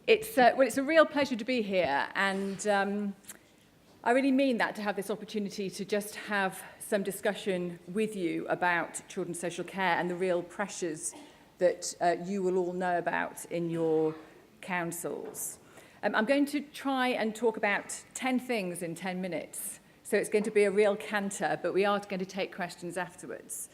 It's a real pleasure to be here, and I really mean that, to have this opportunity to just have some discussion with you about children's social care and the real pressures that you will all know about in your councils. I'm going to try and talk about 10 things in 10 minutes, so it's going to be a real canter, but we are going to take questions afterwards.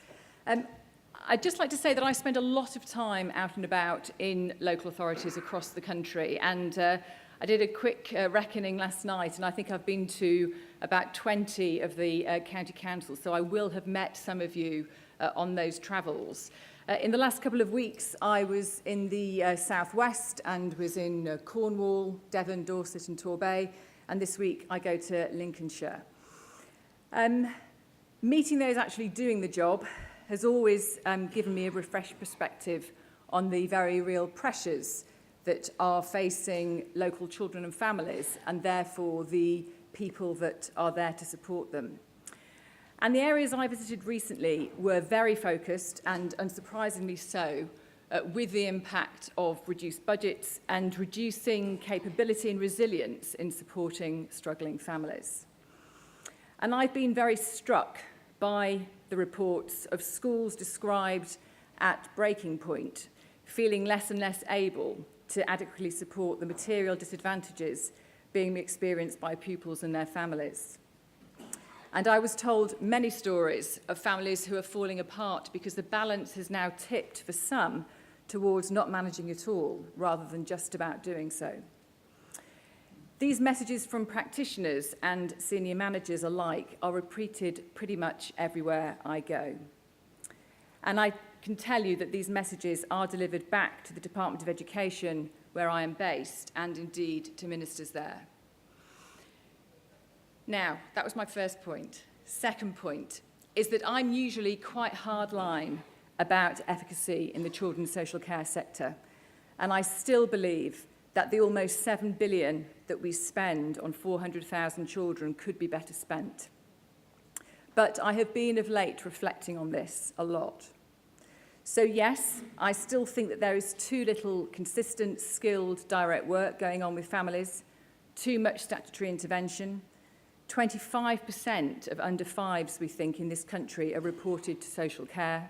I'd just like to say that I spend a lot of time out and about in local authorities across the country, and I did a quick reckoning last night, and I think I've been to about 20 of the county councils, so I will have met some of you on those travels. In the last couple of weeks, I was in the southwest and was in Cornwall, Devon, Dorset and Torbay, and this week I go to Lincolnshire. Meeting those actually doing the job has always given me a refreshed perspective on the very real pressures that are facing local children and families, and therefore the people that are there to support them. And the areas I visited recently were very focused, and unsurprisingly so, with the impact of reduced budgets and reducing capability and resilience in supporting struggling families. And I've been very struck by the reports of schools described at breaking point, feeling less and less able to adequately support the material disadvantages being experienced by pupils and their families. And I was told many stories of families who are falling apart because the balance has now tipped for some towards not managing at all, rather than just about doing so. These messages from practitioners and senior managers alike are repeated pretty much everywhere I go. And I can tell you that these messages are delivered back to the Department of Education, where I am based, and indeed to ministers there. Now, that was my first point. Second point is that I'm usually quite hardline about efficacy in the children's social care sector, and I still believe that the almost 7 billion that we spend on 400,000 children could be better spent. But I have been of late reflecting on this a lot. So yes, I still think that there is too little consistent, skilled, direct work going on with families, too much statutory intervention. 25% of under fives, we think, in this country are reported to social care.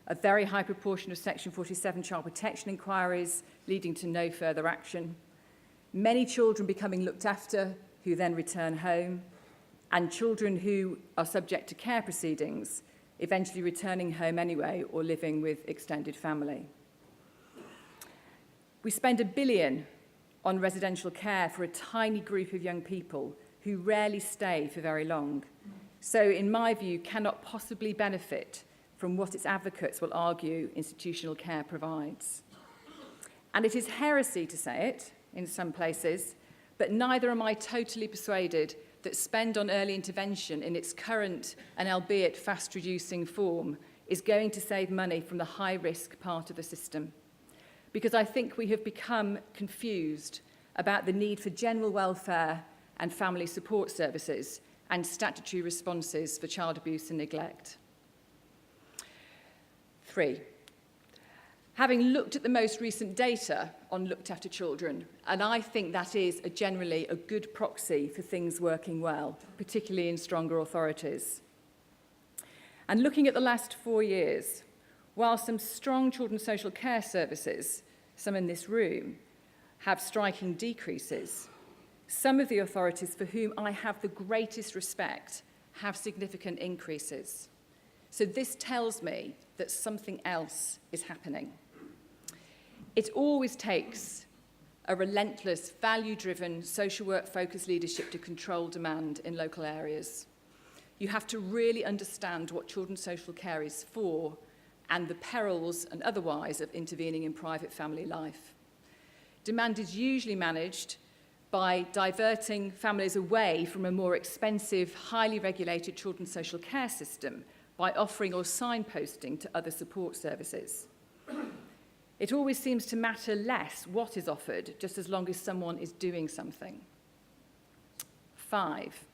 A very high proportion of Section 47 child protection inquiries leading to no further action. Many children becoming looked after who then return home, and children who are subject to care proceedings eventually returning home anyway or living with extended family. We spend £1 billion on residential care for a tiny group of young people who rarely stay for very long. So, in my view, cannot possibly benefit from what its advocates will argue institutional care provides. And it is heresy to say it in some places, but neither am I totally persuaded that spend on early intervention in its current and albeit fast-reducing form is going to save money from the high-risk part of the system. Because I think we have become confused about the need for general welfare and family support services and statutory responses for child abuse and neglect. 3. Having looked at the most recent data on looked after children, and I think that is generally a good proxy for things working well, particularly in stronger authorities. And looking at the last 4 years, while some strong children's social care services, some in this room, have striking decreases, some of the authorities for whom I have the greatest respect have significant increases. So this tells me that something else is happening. It always takes a relentless, value-driven, social work-focused leadership to control demand in local areas. You have to really understand what children's social care is for and the perils and otherwise of intervening in private family life. Demand is usually managed by diverting families away from a more expensive, highly regulated children's social care system by offering or signposting to other support services. It always seems to matter less what is offered, just as long as someone is doing something. 5.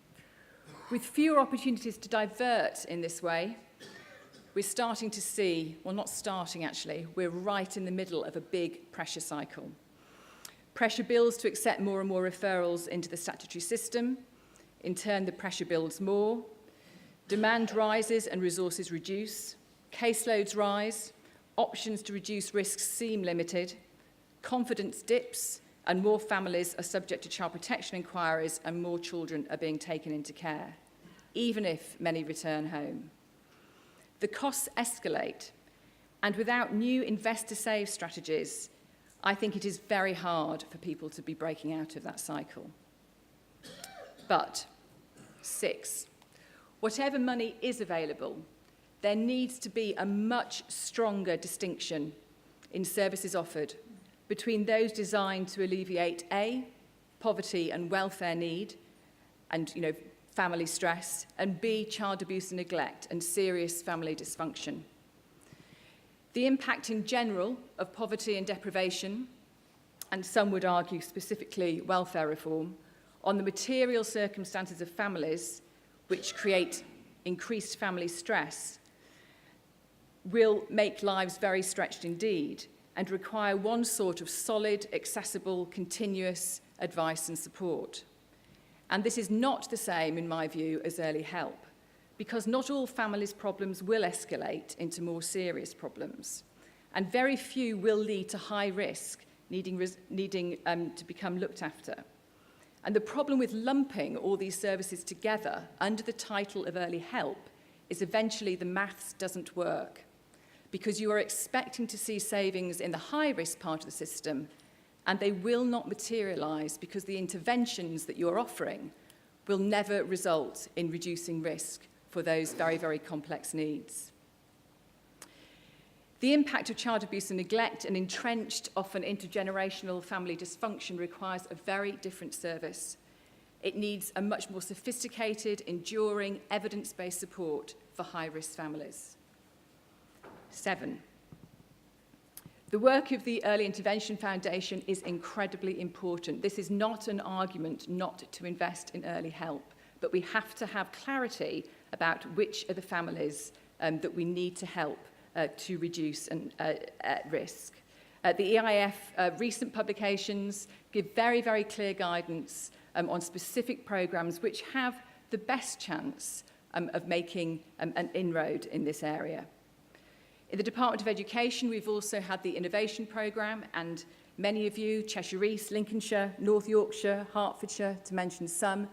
With fewer opportunities to divert in this way, we're starting to see, well, not starting actually, we're right in the middle of a big pressure cycle. Pressure builds to accept more and more referrals into the statutory system. In turn, the pressure builds more. Demand rises and resources reduce. Caseloads rise. Options to reduce risks seem limited. Confidence dips, and more families are subject to child protection inquiries, and more children are being taken into care, even if many return home. The costs escalate, and without new investor-save strategies, I think it is very hard for people to be breaking out of that cycle. But 6, whatever money is available, there needs to be a much stronger distinction in services offered between those designed to alleviate A, poverty and welfare need and family stress, and B, child abuse and neglect and serious family dysfunction. The impact in general of poverty and deprivation, and some would argue specifically welfare reform, on the material circumstances of families which create increased family stress will make lives very stretched indeed and require one sort of solid, accessible, continuous advice and support. And this is not the same, in my view, as early help, because not all families' problems will escalate into more serious problems, and very few will lead to high risk, needing to become looked after. And the problem with lumping all these services together under the title of early help is eventually the maths doesn't work, because you are expecting to see savings in the high-risk part of the system, and they will not materialise because the interventions that you're offering will never result in reducing risk for those very, very complex needs. The impact of child abuse and neglect and entrenched, often intergenerational family dysfunction requires a very different service. It needs a much more sophisticated, enduring, evidence-based support for high-risk families. 7. The work of the Early Intervention Foundation is incredibly important. This is not an argument not to invest in early help, but we have to have clarity about which are the families that we need to help to reduce risk. The EIF recent publications give very, very clear guidance on specific programmes which have the best chance of making an inroad in this area. In the Department of Education, we've also had the Innovation Programme, and many of you, Cheshire East, Lincolnshire, North Yorkshire, Hertfordshire, to mention some,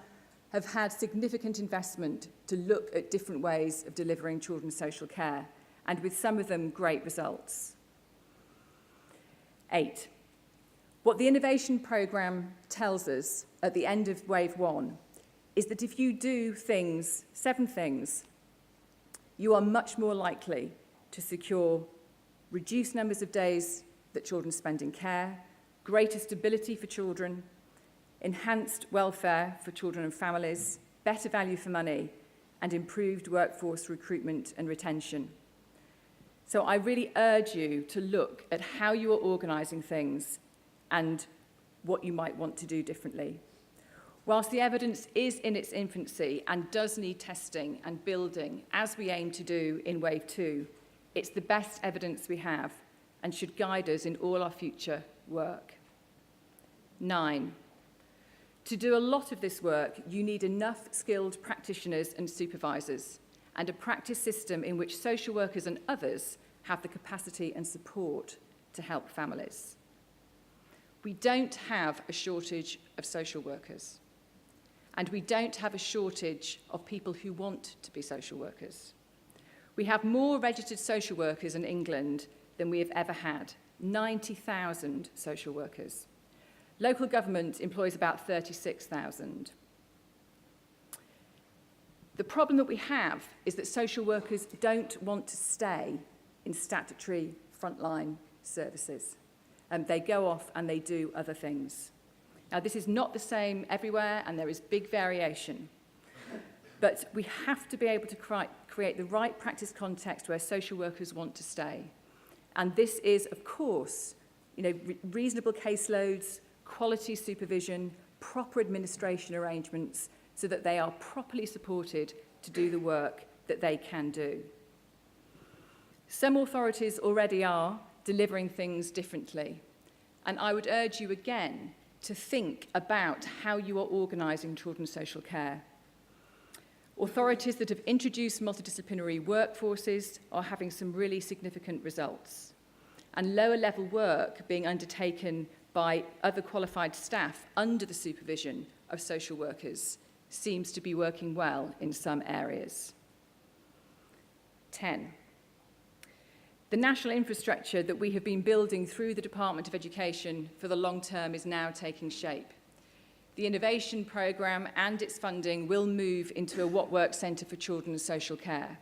have had significant investment to look at different ways of delivering children's social care, and with some of them, great results. 8. What the Innovation Programme tells us at the end of Wave 1 is that if you do 7 things, you are much more likely to secure reduced numbers of days that children spend in care, greater stability for children, enhanced welfare for children and families, better value for money, and improved workforce recruitment and retention. So I really urge you to look at how you are organising things and what you might want to do differently. Whilst the evidence is in its infancy and does need testing and building, as we aim to do in Wave 2, it's the best evidence we have and should guide us in all our future work. 9. To do a lot of this work, you need enough skilled practitioners and supervisors, and a practice system in which social workers and others have the capacity and support to help families. We don't have a shortage of social workers, and we don't have a shortage of people who want to be social workers. We have more registered social workers in England than we have ever had, 90,000 social workers. Local government employs about 36,000. The problem that we have is that social workers don't want to stay in statutory frontline services. They go off and they do other things. Now, this is not the same everywhere, and there is big variation. But we have to be able to create the right practice context where social workers want to stay. And this is, of course, reasonable caseloads, quality supervision, proper administration arrangements, so that they are properly supported to do the work that they can do. Some authorities already are delivering things differently. And I would urge you again to think about how you are organising children's social care. Authorities that have introduced multidisciplinary workforces are having some really significant results. And lower level work being undertaken by other qualified staff under the supervision of social workers seems to be working well in some areas. 10. The national infrastructure that we have been building through the Department of Education for the long term is now taking shape. The innovation programme and its funding will move into a What Works Centre for Children's Social Care.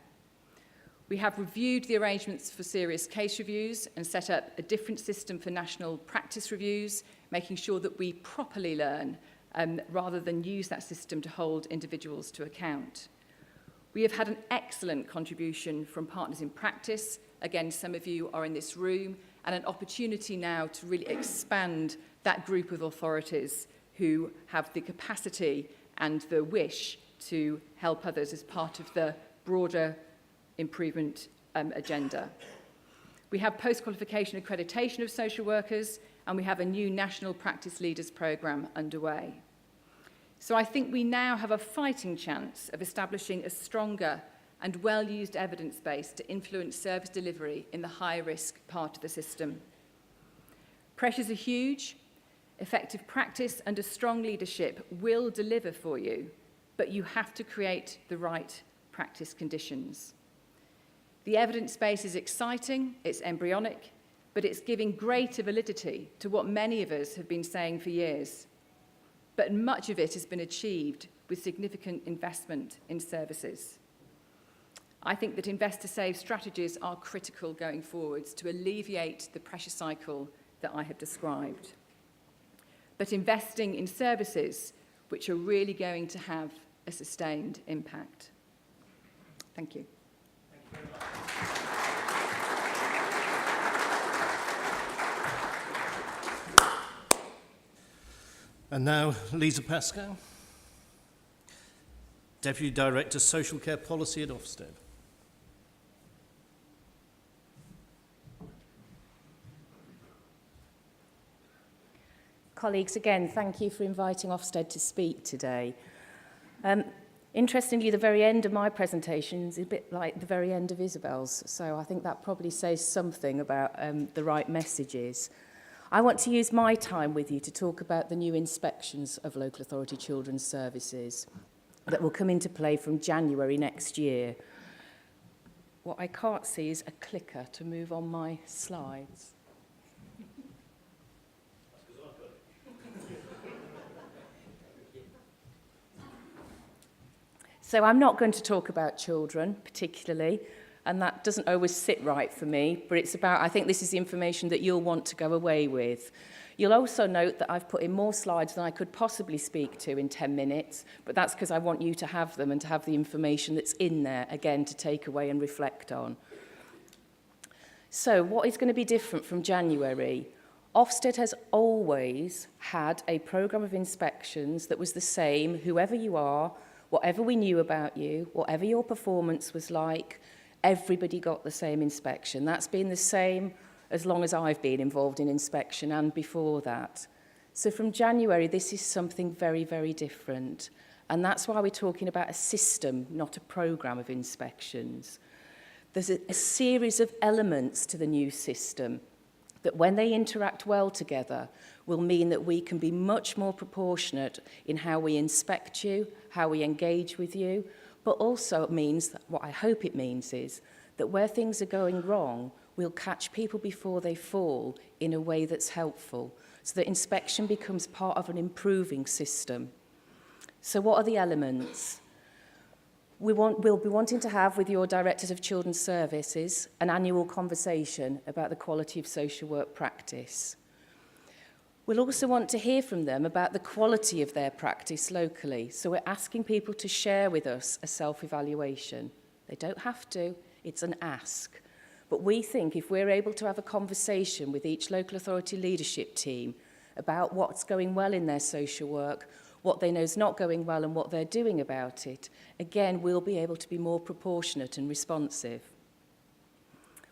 We have reviewed the arrangements for serious case reviews and set up a different system for national practice reviews, making sure that we properly learn rather than use that system to hold individuals to account. We have had an excellent contribution from partners in practice. Again, some of you are in this room, and an opportunity now to really expand that group of authorities who have the capacity and the wish to help others as part of the broader improvement agenda. We have post-qualification accreditation of social workers, and we have a new national practice leaders programme underway. So I think we now have a fighting chance of establishing a stronger and well-used evidence base to influence service delivery in the high-risk part of the system. Pressures are huge. Effective practice under strong leadership will deliver for you, but you have to create the right practice conditions. The evidence base is exciting, it's embryonic, but it's giving greater validity to what many of us have been saying for years. But much of it has been achieved with significant investment in services. I think that investor-saved strategies are critical going forwards to alleviate the pressure cycle that I have described. But investing in services which are really going to have a sustained impact. Thank you. Thank you very much. And now, Lisa Pascoe, Deputy Director, Social Care Policy at Ofsted. Colleagues, again, thank you for inviting Ofsted to speak today. Interestingly, the very end of my presentation is a bit like the very end of Isabelle's, so I think that probably says something about the right messages. I want to use my time with you to talk about the new inspections of local authority children's services that will come into play from January next year. What I can't see is a clicker to move on my slides. So I'm not going to talk about children particularly, and that doesn't always sit right for me, but it's about, I think this is the information that you'll want to go away with. You'll also note that I've put in more slides than I could possibly speak to in 10 minutes, but that's because I want you to have them and to have the information that's in there, again, to take away and reflect on. So what is going to be different from January? Ofsted has always had a programme of inspections that was the same, whoever you are, whatever we knew about you, whatever your performance was like, everybody got the same inspection. That's been the same as long as I've been involved in inspection and before that. So from January, this is something very, very different. And that's why we're talking about a system, not a programme of inspections. There's a series of elements to the new system that when they interact well together will mean that we can be much more proportionate in how we inspect you, how we engage with you, but also it means that what I hope it means is that where things are going wrong, we'll catch people before they fall in a way that's helpful, so that inspection becomes part of an improving system. So what are the elements? We'll be wanting to have with your Directors of Children's Services an annual conversation about the quality of social work practice. We'll also want to hear from them about the quality of their practice locally. So we're asking people to share with us a self-evaluation. They don't have to, it's an ask. But we think if we're able to have a conversation with each local authority leadership team about what's going well in their social work, what they know is not going well and what they're doing about it, again, we'll be able to be more proportionate and responsive.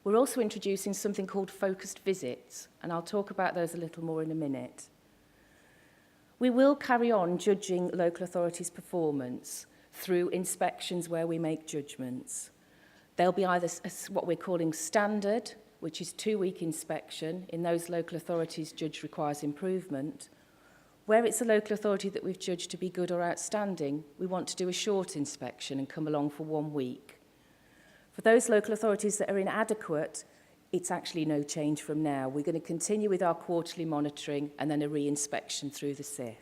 We're also introducing something called focused visits, and I'll talk about those a little more in a minute. We will carry on judging local authorities' performance through inspections where we make judgments. There'll be either what we're calling standard, which is 2-week inspection. In those local authorities, judge requires improvement. Where it's a local authority that we've judged to be good or outstanding, we want to do a short inspection and come along for 1 week. For those local authorities that are inadequate, it's actually no change from now. We're going to continue with our quarterly monitoring and then a re-inspection through the CIF.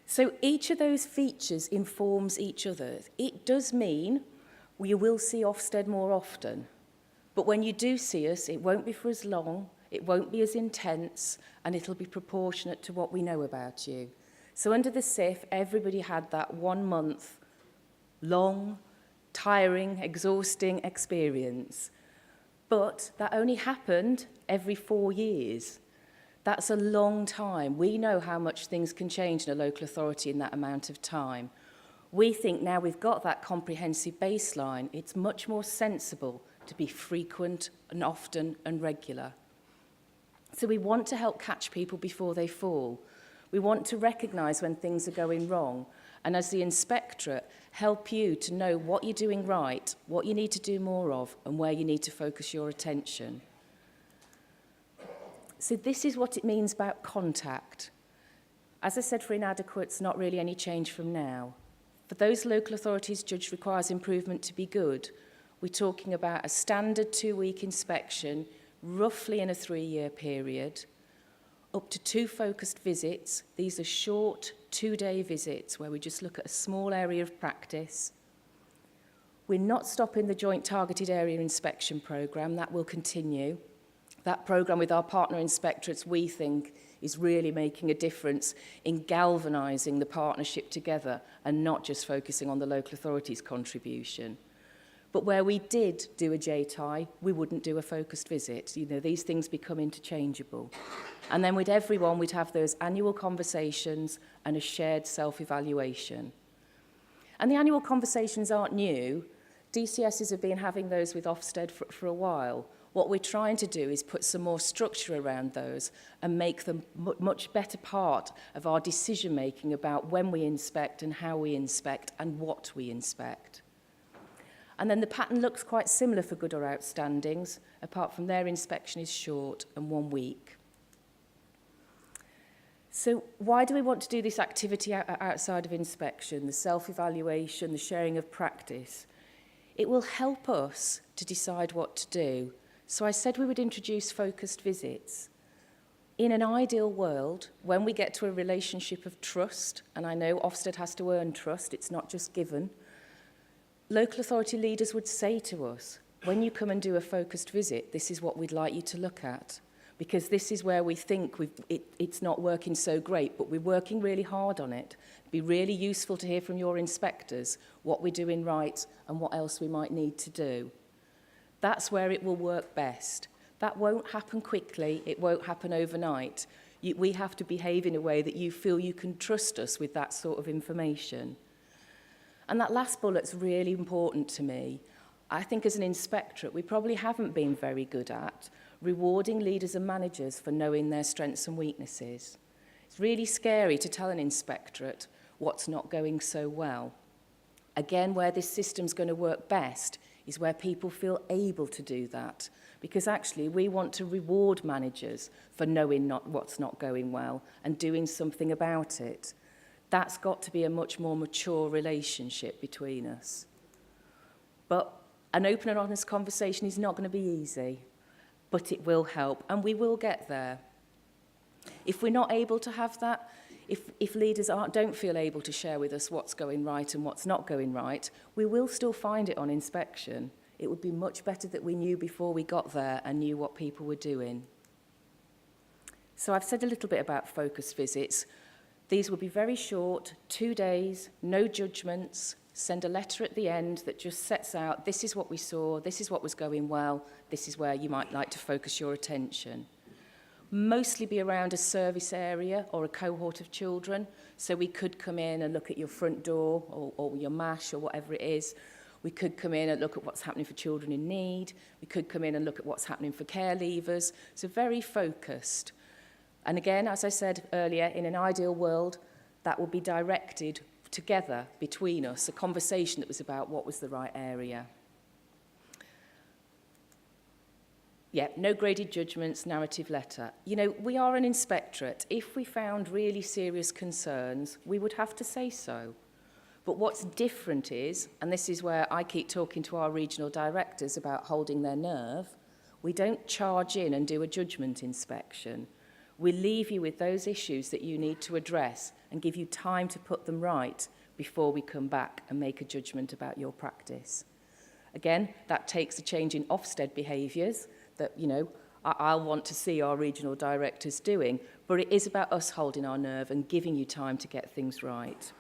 So each of those features informs each other. It does mean we will see Ofsted more often, but when you do see us, it won't be for as long, it won't be as intense, and it'll be proportionate to what we know about you. So under the CIF, everybody had that 1 month long, tiring, exhausting experience. But that only happened every 4 years. That's a long time. We know how much things can change in a local authority in that amount of time. We think now we've got that comprehensive baseline, it's much more sensible to be frequent and often and regular. So we want to help catch people before they fall. We want to recognise when things are going wrong, and as the inspectorate, help you to know what you're doing right, what you need to do more of, and where you need to focus your attention. So this is what it means about contact. As I said, for inadequates, not really any change from now. For those local authorities judged requires improvement to be good, we're talking about a standard 2-week inspection, roughly in a 3-year period, up to 2 focused visits. These are short 2-day visits where we just look at a small area of practice. We're not stopping the joint targeted area inspection programme. That will continue. That programme with our partner inspectorates, we think, is really making a difference in galvanising the partnership together and not just focusing on the local authority's contribution. But where we did do a JTI, we wouldn't do a focused visit. You know, these things become interchangeable. And then with everyone, we'd have those annual conversations and a shared self-evaluation. And the annual conversations aren't new. DCSs have been having those with Ofsted for a while. What we're trying to do is put some more structure around those and make them much better part of our decision-making about when we inspect and how we inspect and what we inspect. And then the pattern looks quite similar for good or outstandings, apart from their inspection is short and 1 week. So why do we want to do this activity outside of inspection, the self-evaluation, the sharing of practice? It will help us to decide what to do. So I said we would introduce focused visits. In an ideal world, when we get to a relationship of trust, and I know Ofsted has to earn trust, it's not just given, local authority leaders would say to us, when you come and do a focused visit, this is what we'd like you to look at, because this is where we think it's not working so great, but we're working really hard on it. It'd be really useful to hear from your inspectors what we're doing right and what else we might need to do. That's where it will work best. That won't happen quickly, it won't happen overnight. We have to behave in a way that you feel you can trust us with that sort of information. And that last bullet's really important to me. I think as an inspectorate, we probably haven't been very good at rewarding leaders and managers for knowing their strengths and weaknesses. It's really scary to tell an inspectorate what's not going so well. Again, where this system's going to work best is where people feel able to do that, because actually we want to reward managers for knowing what's not going well and doing something about it. That's got to be a much more mature relationship between us. But an open and honest conversation is not going to be easy, but it will help, and we will get there. If we're not able to have that, if leaders don't feel able to share with us what's going right and what's not going right, we will still find it on inspection. It would be much better that we knew before we got there and knew what people were doing. So I've said a little bit about focused visits. These will be very short, 2 days, no judgments, send a letter at the end that just sets out, this is what we saw, this is what was going well, this is where you might like to focus your attention. Mostly be around a service area or a cohort of children, so we could come in and look at your front door or your MASH or whatever it is. We could come in and look at what's happening for children in need. We could come in and look at what's happening for care leavers. So very focused. And again, as I said earlier, in an ideal world, that would be directed together between us, a conversation that was about what was the right area. Yeah, no graded judgments, narrative letter. You know, we are an inspectorate. If we found really serious concerns, we would have to say so. But what's different is, and this is where I keep talking to our regional directors about holding their nerve, we don't charge in and do a judgment inspection. We leave you with those issues that you need to address and give you time to put them right before we come back and make a judgment about your practice. Again, that takes a change in Ofsted behaviours that, you know, I'll want to see our regional directors doing, but it is about us holding our nerve and giving you time to get things right.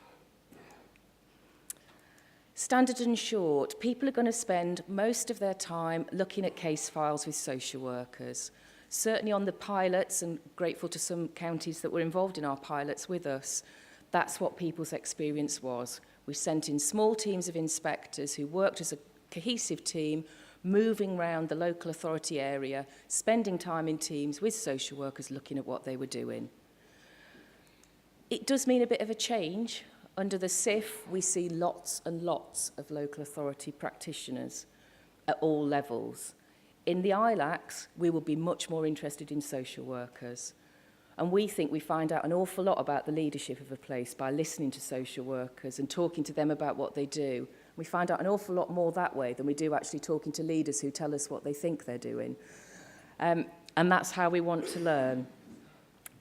Standard and short, people are going to spend most of their time looking at case files with social workers. Certainly on the pilots, and grateful to some counties that were involved in our pilots with us, that's what people's experience was. We sent in small teams of inspectors who worked as a cohesive team, moving around the local authority area, spending time in teams with social workers looking at what they were doing. It does mean a bit of a change. Under the SIF, we see lots and lots of local authority practitioners at all levels. In the ILACs, we will be much more interested in social workers. And we think we find out an awful lot about the leadership of a place by listening to social workers and talking to them about what they do. We find out an awful lot more that way than we do actually talking to leaders who tell us what they think they're doing. And that's how we want to learn.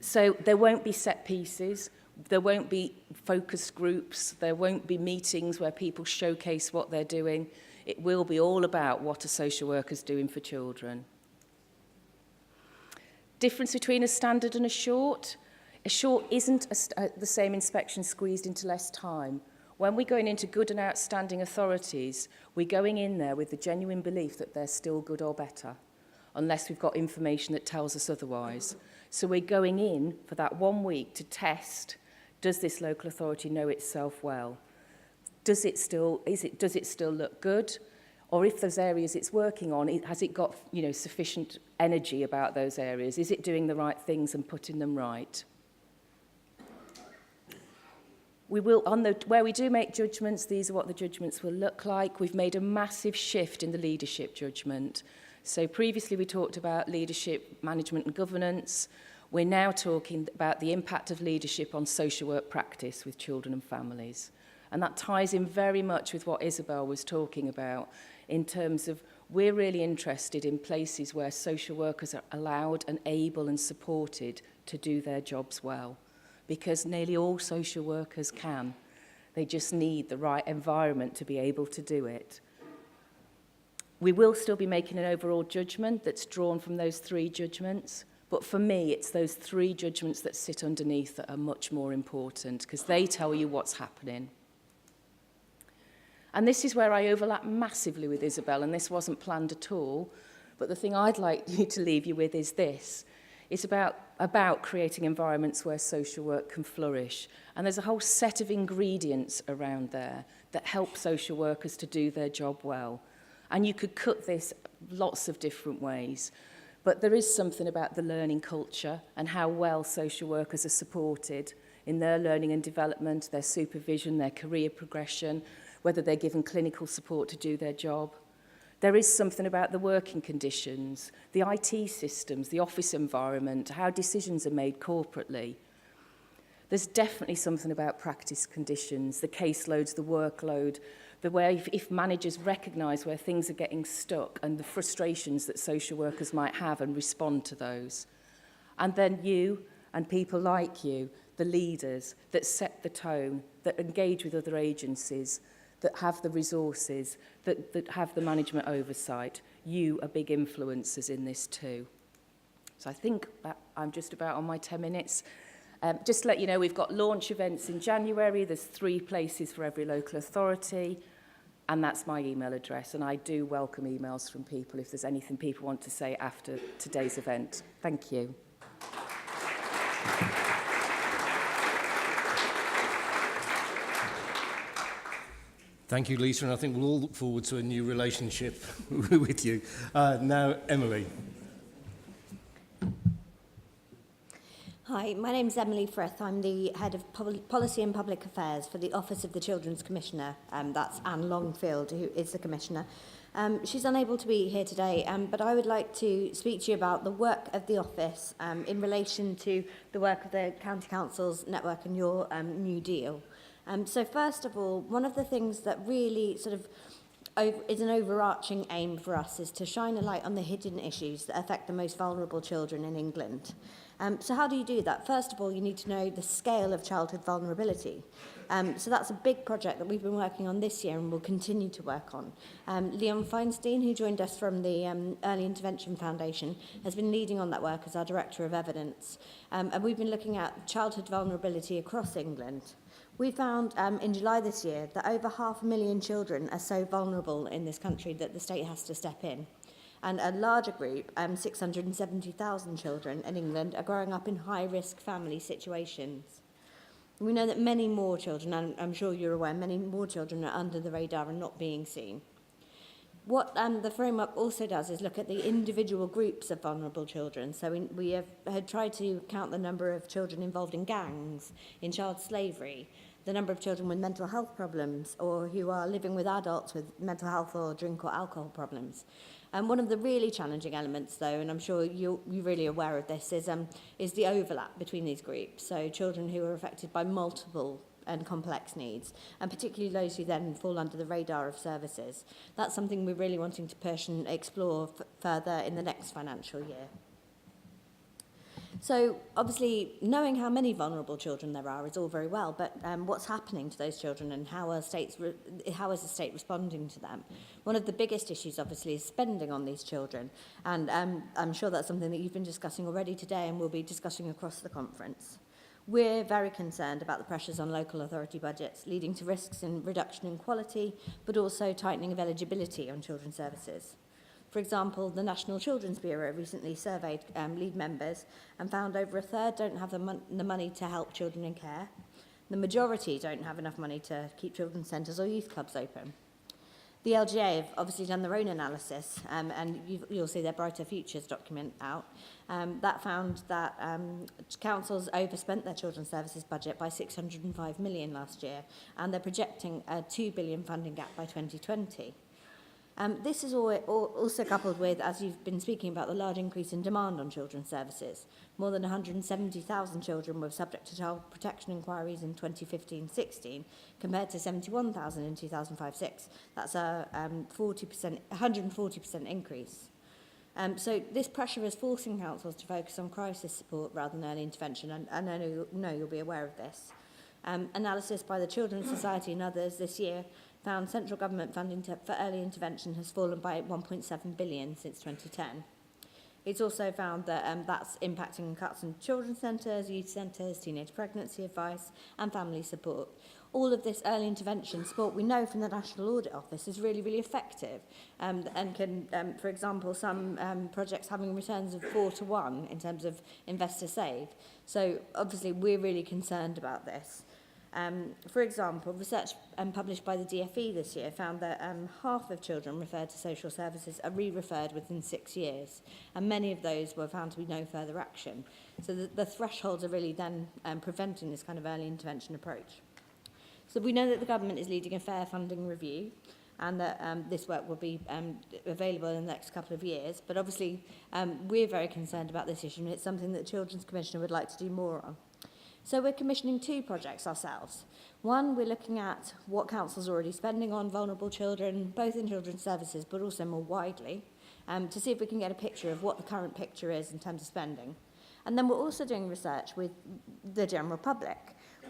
So there won't be set pieces. There won't be focus groups. There won't be meetings where people showcase what they're doing. It will be all about what a social worker's doing for children. Difference between a standard and a short. A short isn't the same inspection squeezed into less time. When we're going into good and outstanding authorities, we're going in there with the genuine belief that they're still good or better, unless we've got information that tells us otherwise. So we're going in for that 1 week to test, does this local authority know itself well? Does it still look good? Or if there's areas it's working on, has it got, you know, sufficient energy about those areas? Is it doing the right things and putting them right? We will, where we do make judgments, these are what the judgments will look like. We've made a massive shift in the leadership judgment. So previously we talked about leadership, management and governance. We're now talking about the impact of leadership on social work practice with children and families. And that ties in very much with what Isabelle was talking about in terms of we're really interested in places where social workers are allowed and able and supported to do their jobs well. Because nearly all social workers can. They just need the right environment to be able to do it. We will still be making an overall judgment that's drawn from those 3 judgments, but for me, it's those 3 judgments that sit underneath that are much more important because they tell you what's happening. And this is where I overlap massively with Isabelle, and this wasn't planned at all, but the thing I'd like you to leave you with is this. It's about creating environments where social work can flourish. And there's a whole set of ingredients around there that help social workers to do their job well. And you could cut this lots of different ways. But there is something about the learning culture and how well social workers are supported in their learning and development, their supervision, their career progression, whether they're given clinical support to do their job. There is something about the working conditions, the IT systems, the office environment, how decisions are made corporately. There's definitely something about practice conditions, the caseloads, the workload, the way if managers recognise where things are getting stuck and the frustrations that social workers might have and respond to those. And then you and people like you, the leaders that set the tone, that engage with other agencies, that have the resources, that have the management oversight. You are big influencers in this too. So I think that I'm just about on my 10 minutes. Just to let you know, we've got launch events in January. There's 3 places for every local authority. And that's my email address. And I do welcome emails from people if there's anything people want to say after today's event. Thank you. Thank you, Lisa, and I think we'll all look forward to a new relationship with you. Now, Emily. Hi, my name's Emily Frith. I'm the Head of Policy and Public Affairs for the Office of the Children's Commissioner. That's Anne Longfield, who is the Commissioner. She's unable to be here today, but I would like to speak to you about the work of the Office in relation to the work of the County Council's network and your New Deal. So first of all, one of the things that really sort of is an overarching aim for us is to shine a light on the hidden issues that affect the most vulnerable children in England. So how do you do that? First of all, you need to know the scale of childhood vulnerability. So that's a big project that we've been working on this year and will continue to work on. Leon Feinstein, who joined us from the Early Intervention Foundation, has been leading on that work as our Director of Evidence. And we've been looking at childhood vulnerability across England. We found in July this year that over 500,000 children are so vulnerable in this country that the state has to step in. And a larger group, 670,000 children in England, are growing up in high-risk family situations. We know that many more children, and I'm sure you're aware, many more children are under the radar and not being seen. What the framework also does is look at the individual groups of vulnerable children. So we had tried to count the number of children involved in gangs, in child slavery, the number of children with mental health problems, or who are living with adults with mental health or drink or alcohol problems. And one of the really challenging elements, though, and I'm sure you're really aware of this, is the overlap between these groups. So children who are affected by multiple and complex needs, and particularly those who then fall under the radar of services. That's something we're really wanting to push and explore further in the next financial year. So obviously, knowing how many vulnerable children there are is all very well, but what's happening to those children and how is the state responding to them? One of the biggest issues, obviously, is spending on these children, and I'm sure that's something that you've been discussing already today and we'll be discussing across the conference. We're very concerned about the pressures on local authority budgets, leading to risks in reduction in quality, but also tightening of eligibility on children's services. For example, the National Children's Bureau recently surveyed lead members and found over a third don't have the money to help children in care. The majority don't have enough money to keep children's centres or youth clubs open. The LGA have obviously done their own analysis, and you'll see their Brighter Futures document out. That found that councils overspent their children's services budget by 605 million last year, and they're projecting a 2 billion funding gap by 2020. This is also coupled with, as you've been speaking about, the large increase in demand on children's services. More than 170,000 children were subject to child protection inquiries in 2015-16, compared to 71,000 in 2005-6. That's a 140% increase. So this pressure is forcing councils to focus on crisis support rather than early intervention, and I know you'll be aware of this. Analysis by the Children's Society and others this year found central government funding for early intervention has fallen by 1.7 billion since 2010. It's also found that that's impacting cuts in children's centres, youth centres, teenage pregnancy advice and family support. All of this early intervention support we know from the National Audit Office is really, really effective and can, for example, some projects having returns of 4-to-1 in terms of investor saved. So obviously we're really concerned about this. For example, research published by the DFE this year found that half of children referred to social services are re-referred within 6 years, and many of those were found to be no further action. So the thresholds are really then preventing this kind of early intervention approach. So we know that the government is leading a fair funding review, and that this work will be available in the next couple of years. But obviously, we're very concerned about this issue, and it's something that the Children's Commissioner would like to do more on. So we're commissioning 2 projects ourselves. One, we're looking at what councils are already spending on vulnerable children, both in children's services, but also more widely, to see if we can get a picture of what the current picture is in terms of spending. And then we're also doing research with the general public.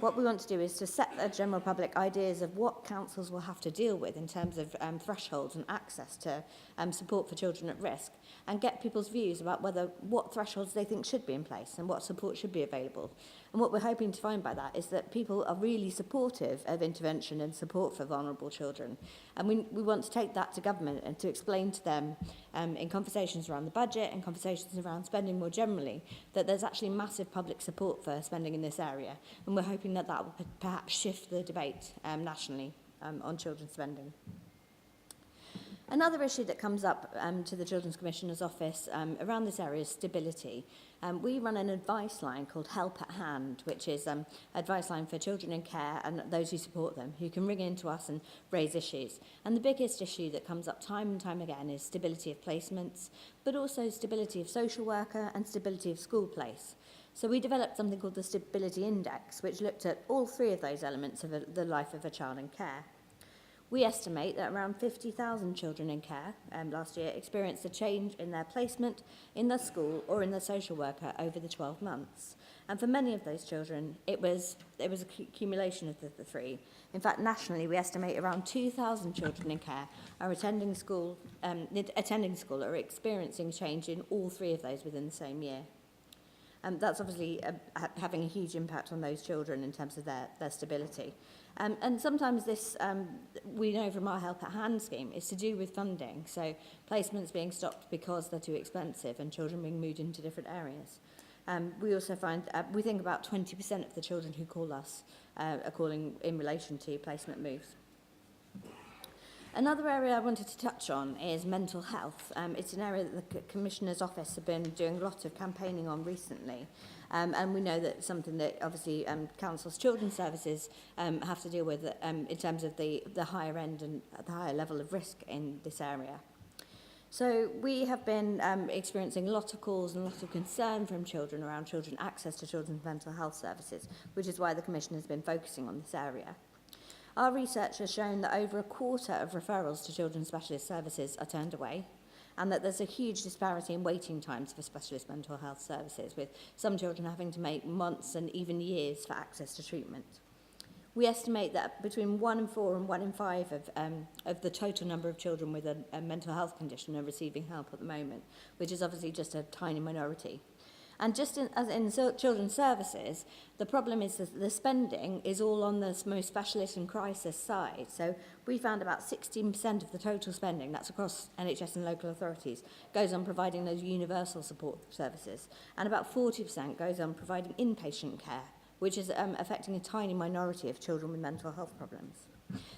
What we want to do is to set the general public ideas of what councils will have to deal with in terms of thresholds and access to support for children at risk, and get people's views about what thresholds they think should be in place and what support should be available. And what we're hoping to find by that is that people are really supportive of intervention and support for vulnerable children. And we want to take that to government and to explain to them in conversations around the budget and conversations around spending more generally, that there's actually massive public support for spending in this area. And we're hoping that that will perhaps shift the debate nationally on children's spending. Another issue that comes up to the Children's Commissioner's Office around this area is stability. We run an advice line called Help at Hand, which is advice line for children in care and those who support them, who can ring into us and raise issues. And the biggest issue that comes up time and time again is stability of placements, but also stability of social worker and stability of school place. So we developed something called the Stability Index, which looked at all three of those elements of the life of a child in care. We estimate that around 50,000 children in care last year experienced a change in their placement in the school or in the social worker over the 12 months. And for many of those children, it was a accumulation of the three. In fact, nationally, we estimate around 2,000 children in care are attending school or experiencing change in all three of those within the same year. That's obviously having a huge impact on those children in terms of their stability. And sometimes this, we know from our Help at Hand scheme, is to do with funding. So placements being stopped because they're too expensive and children being moved into different areas. We also find, we think about 20% of the children who call us are calling in relation to placement moves. Another area I wanted to touch on is mental health. It's an area that the Commissioner's Office have been doing a lot of campaigning on recently. And we know that it's something that obviously Council's children's services have to deal with in terms of the higher end and the higher level of risk in this area. So we have been experiencing a lot of calls and a lot of concern from children around children access to children's mental health services, which is why the Commission has been focusing on this area. Our research has shown that over a quarter of referrals to children's specialist services are turned away, and that there's a huge disparity in waiting times for specialist mental health services, with some children having to make months and even years for access to treatment. We estimate that between 1 in 4 and 1 in 5 of the total number of children with a mental health condition are receiving help at the moment, which is obviously just a tiny minority. And just as in children's services, the problem is that the spending is all on the most specialist and crisis side. So we found about 16% of the total spending, that's across NHS and local authorities, goes on providing those universal support services. And about 40% goes on providing inpatient care, which is affecting a tiny minority of children with mental health problems.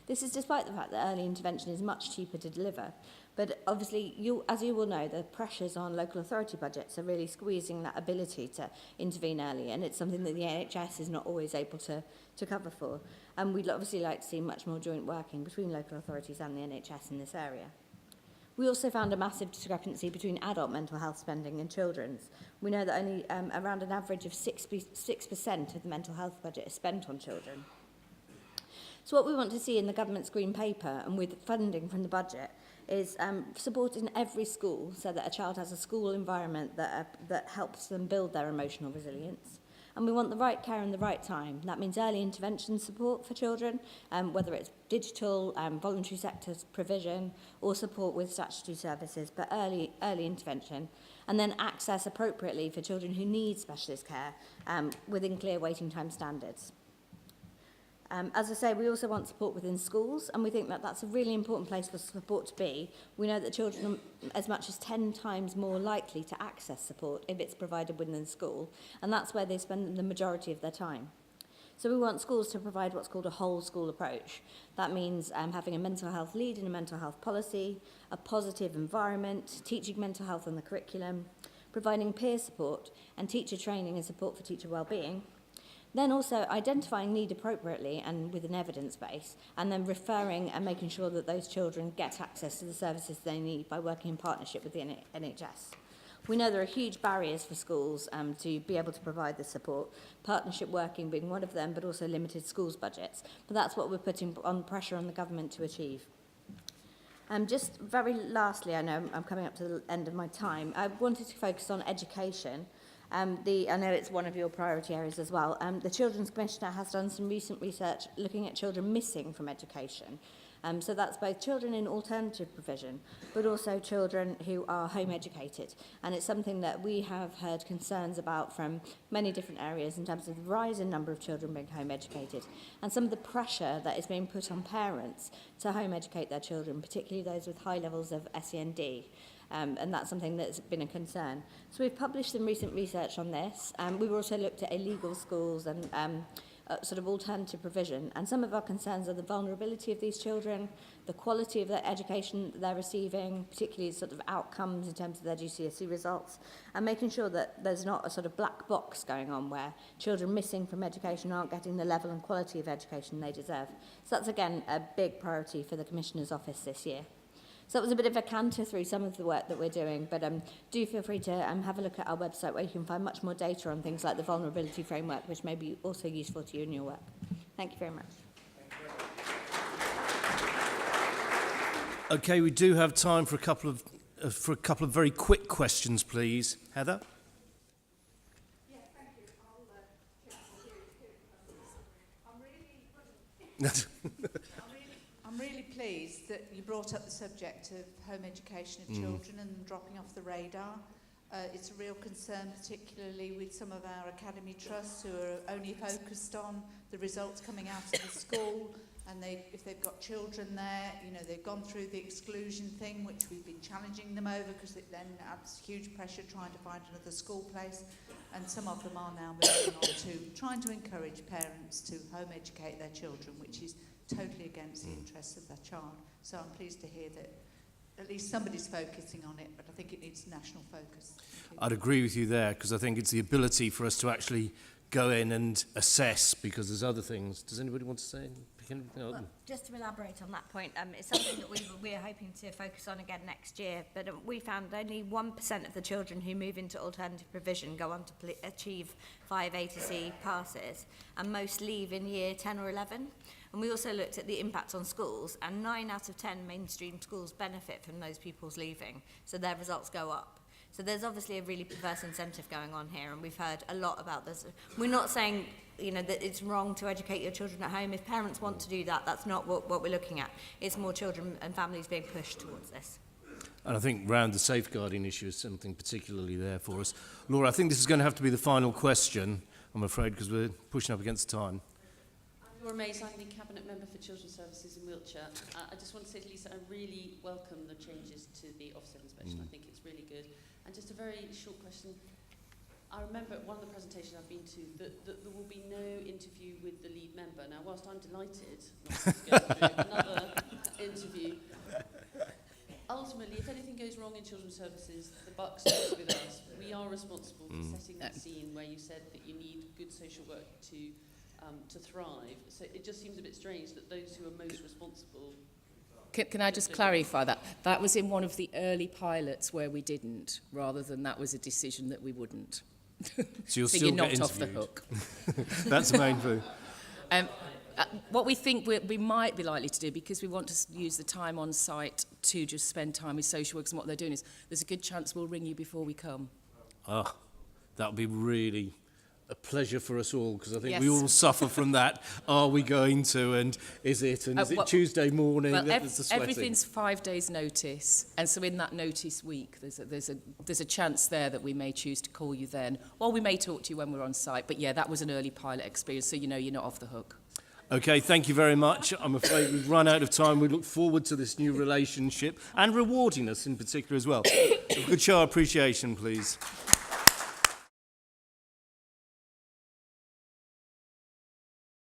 This is despite the fact that early intervention is much cheaper to deliver. But obviously, as you will know, the pressures on local authority budgets are really squeezing that ability to intervene early, and it's something that the NHS is not always able to cover for. And we'd obviously like to see much more joint working between local authorities and the NHS in this area. We also found a massive discrepancy between adult mental health spending and children's. We know that only around an average of 6% of the mental health budget is spent on children. So what we want to see in the government's green paper and with funding from the budget is support in every school so that a child has a school environment that helps them build their emotional resilience. And we want the right care in the right time. That means early intervention support for children, whether it's digital, voluntary sector provision, or support with statutory services, but early intervention. And then access appropriately for children who need specialist care within clear waiting time standards. As I say, we also want support within schools, and we think that that's a really important place for support to be. We know that children are as much as 10 times more likely to access support if it's provided within the school, and that's where they spend the majority of their time. So we want schools to provide what's called a whole school approach. That means having a mental health lead and a mental health policy, a positive environment, teaching mental health on the curriculum, providing peer support and teacher training and support for teacher wellbeing. Then also identifying need appropriately and with an evidence base, and then referring and making sure that those children get access to the services they need by working in partnership with the NHS. We know there are huge barriers for schools to be able to provide this support, partnership working being one of them, but also limited schools budgets. But that's what we're putting on pressure on the government to achieve. Just very lastly, I know I'm coming up to the end of my time, I wanted to focus on education. I know it's one of your priority areas as well. The Children's Commissioner has done some recent research looking at children missing from education. So that's both children in alternative provision, but also children who are home educated. And it's something that we have heard concerns about from many different areas in terms of the rise in number of children being home educated and some of the pressure that is being put on parents to home educate their children, particularly those with high levels of SEND. And that's something that's been a concern. So we've published some recent research on this. We've also looked at illegal schools and sort of alternative provision. And some of our concerns are the vulnerability of these children, the quality of the education that they're receiving, particularly sort of outcomes in terms of their GCSE results, and making sure that there's not a sort of black box going on where children missing from education aren't getting the level and quality of education they deserve. So that's, again, a big priority for the Commissioner's Office this year. So it was a bit of a canter through some of the work that we're doing, but do feel free to have a look at our website where you can find much more data on things like the vulnerability framework, which may be also useful to you in your work. Thank you very much. Okay, we do have time for a couple of very quick questions, please. Heather? Yeah, thank you. I'm really pleased that you brought up the subject of home education of children and dropping off the radar. It's a real concern, particularly with some of our academy trusts who are only focused on the results coming out of the school. And if they've got children there, you know, they've gone through the exclusion thing, which we've been challenging them over because it then adds huge pressure trying to find another school place. And some of them are now moving on to trying to encourage parents to home educate their children, which is totally against the interests of their child. So I'm pleased to hear that at least somebody's focusing on it, but I think it needs national focus. I'd agree with you there, because I think it's the ability for us to actually go in and assess, because there's other things. Does anybody want to say anything? Well, just to elaborate on that point, it's something that we're hoping to focus on again next year, but we found only 1% of the children who move into alternative provision go on to achieve 5 A to C passes, and most leave in year 10 or 11. And we also looked at the impact on schools, and 9 out of 10 mainstream schools benefit from those pupils leaving, so their results go up. So there's obviously a really perverse incentive going on here, and we've heard a lot about this. We're not saying, you know, that it's wrong to educate your children at home. If parents want to do that, that's not what we're looking at. It's more children and families being pushed towards this. And I think round the safeguarding issue is something particularly there for us. Laura, I think this is going to have to be the final question, I'm afraid, because we're pushing up against time. I'm Laura Mays, I'm the Cabinet Member for Children's Services in Wiltshire. I just want to say to Lisa, I really welcome the changes to the Ofsted inspection. I think it's really good. And just a very short question. I remember at one of the presentations I've been to that there will be no interview with the lead member. Now, whilst I'm delighted not to go through another interview, ultimately, if anything goes wrong in children's services, the buck stops with us. We are responsible for setting that scene where you said that you need good social work to thrive. So it just seems a bit strange that those who are most responsible... Can I just clarify that? That was in one of the early pilots where we didn't, rather than that was a decision that we wouldn't. So you'll so still you're not get off the interviewed. hook. That's the main thing. What we think we might be likely to do, because we want to use the time on site to just spend time with social workers and what they're doing, is there's a good chance we'll ring you before we come. Ah, that would be really a pleasure for us all, because I think Yes. we all suffer from that. Are we going to, and is it, and is it Tuesday morning? Well, There's the sweating. everything's 5 days' notice, and so in that notice week, there's a chance there that we may choose to call you then, or we may talk to you when we're on site. But yeah, that was an early pilot experience, so you know you're not off the hook. Okay, thank you very much. I'm afraid we've run out of time. We look forward to this new relationship and rewarding us in particular as well. A good show of appreciation, please.